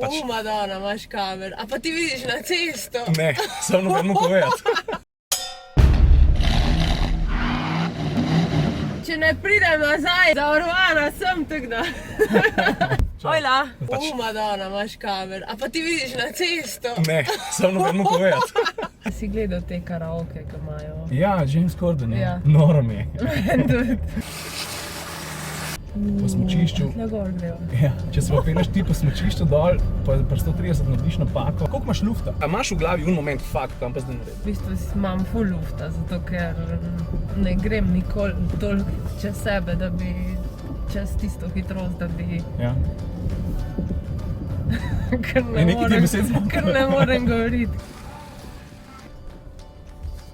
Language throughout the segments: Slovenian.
Madonna, imaš kamer. A pa ti vidiš na cesto? Ne, samo nobenemu povedati. Če ne pridem nazaj, zavarovana sem, tako da. Ojla. Madonna, imaš kamer. A pa ti vidiš na cesto? Ne, samo nobenemu povedati. Si gledal te karaoke, ki imajo? Ja, James Corden je. Ja. Noro mi je. Tudi. Po smučišču. Na gor grejo. Ja, če se pa peleš ti po smučišču dol, pa pri 130 narediš napako. Koliko imaš lufta? A imaš v glavi moment, kam pa zdaj naredim? V bistvu imam ful lufta, zato ker ne grem nikoli toliko čez sebe, da bi čez tisto hitrost, da bi... Ja. Ker ne morem govoriti.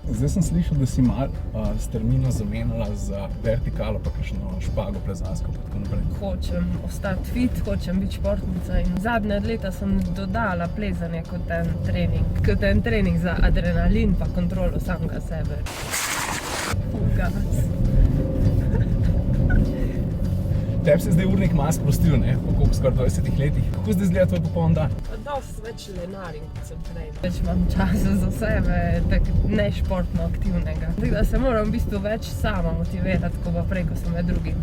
Zdaj sem slišal, da si malo strmino zamenjala za vertikalo, pa kakšno špago, plezalsko pa tako naprej. Hočem ostati fit, hočem biti športnica in zadnja leta sem dodala plezanje kot en trening za adrenalin pa kontrolo samega sebe. Gas. Tebi se zdaj urnik malo sprostil, ne? Po koliko skoraj 20 letih. Kako zdaj izgleda tvoj popoln dan? Dosti več lenarim, kot sem prej. Več imam časa za sebe, tako nešportno aktivnega. Tako da se moram v bistvu več sama motivirati, ko pa prej, ko sem med drugim.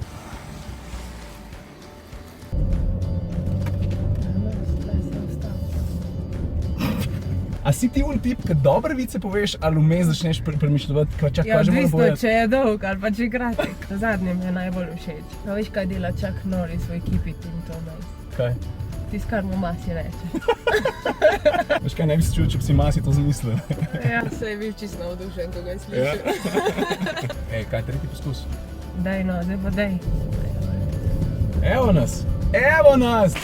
A si ti tip, ki dobre vice poveš, ali vmes začneš premišljati, kaj že mora odvisno, povedati? če je dolg ali pa če je kratek. Zadnje mi je najbolj všeč. A veš, kaj dela Chuck Norris v ekipi Tim Thomas? Kaj? Tisto, kar mu masi reče. Veš kaj, ne bi se čul, če bi si masi to zamislil. Ja, se je bil čisto navdušen, ko ga je slišal. Ej, kaj tretji poskus? Daj no, zdaj pa daj. Evo nas! Evo nas!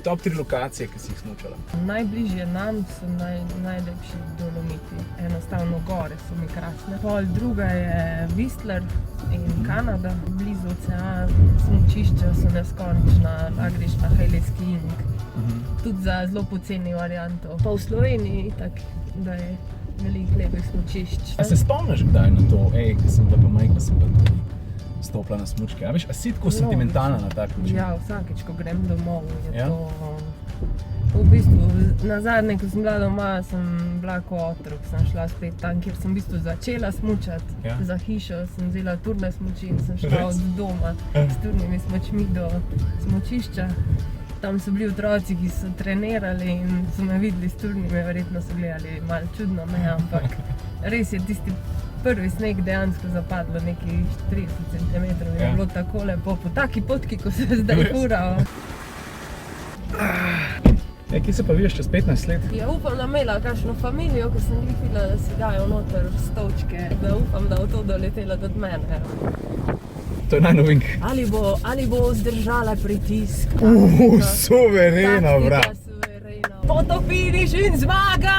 Top 3 lokacije, ki si jih smučala. Najbližje nam so najlepši Dolomiti. Enostavno gore so mi krasne. Pol druga je Whistler in Kanada. Blizu ocean, smučišča so neskončna, lahko greš na heli skiing. Tudi za zelo poceni varianto. Pa v Sloveniji itak, da je veliko lepih smučišč. A se spomniš kdaj na to, ki sem bila pa majhna, sem pa tudi stopila na smučke. A veš, a si tako sentimentalna na tak način? Ja, vsakeč, ko grem domov, je Ja? to... V bistvu, nazadnje, ko sem bila doma, sem bila kot otrok, sem šla spet tam, kjer sem v bistvu začela smučati. Ja. Za hišo sem vzela turne smuči in sem šla Res? od doma s turnimi smučmi do smučišča. Tam so bili otroci, ki so trenirali in so me videli s turnimi, verjetno so gledali malo čudno me, ampak res je tisti prvi sneg dejansko zapadlo nekaj 30 cm in je bilo tako lepo, po taki potki, ko se zdaj Res? furao. Kje se pa vidiš čez 15 let? Ja, upam, da imela kakšno familijo, ko sem videla, da si dajo noter stolčke, da upam, da bo to doletelo tudi mene. To je najnovink. Ali bo zdržala pritisk? Suvereno, brat. Taktika suverena. Foto finiš in zmaga!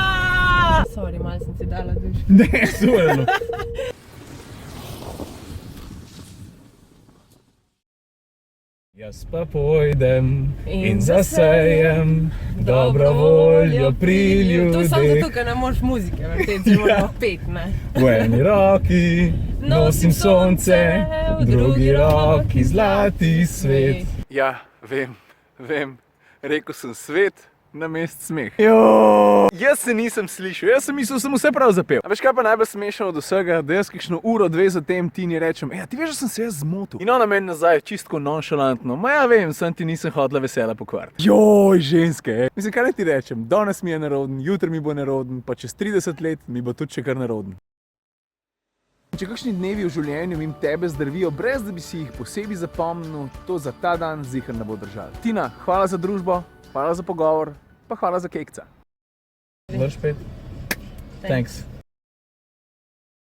Sorry, malo sem si dala dušo. Ne, suvereno. Jaz pa pojdem in zasejem dobro voljo pri ljudeh. To samo zato, ker ne moreš muzike vrteti, se moramo pet, ne? V eni roki nosim sonce, v drugi roki zlati svet. Ja, vem, rekel sem svet namesto smeh. Jaz se nisem slišal, jaz sem mislil, sem vse prav zapel. A veš kaj pa najbolj smešno od vsega, da jaz kakšno uro, dve zatem Tini rečem, ti veš, da sem se jaz zmotil. In ona meni nazaj čistko nonšalantno, ja vem, sem ti nisem hodila vesela pokvariti. Joj, ženske, mislim, kaj naj ti rečem, danes mi je neroden, jutri mi bo neroden, pa čez 30 let mi bo tudi še kar neroden. Če kakšni dnevi v življenju jim tebe zdrvijo, brez da bi si jih posebej zapomnil, to za ta dan ziher ne bo držalo. Tina, hvala za družbo, hvala za pogovor, pa hvala za kekca. Vrš pet. Thanks.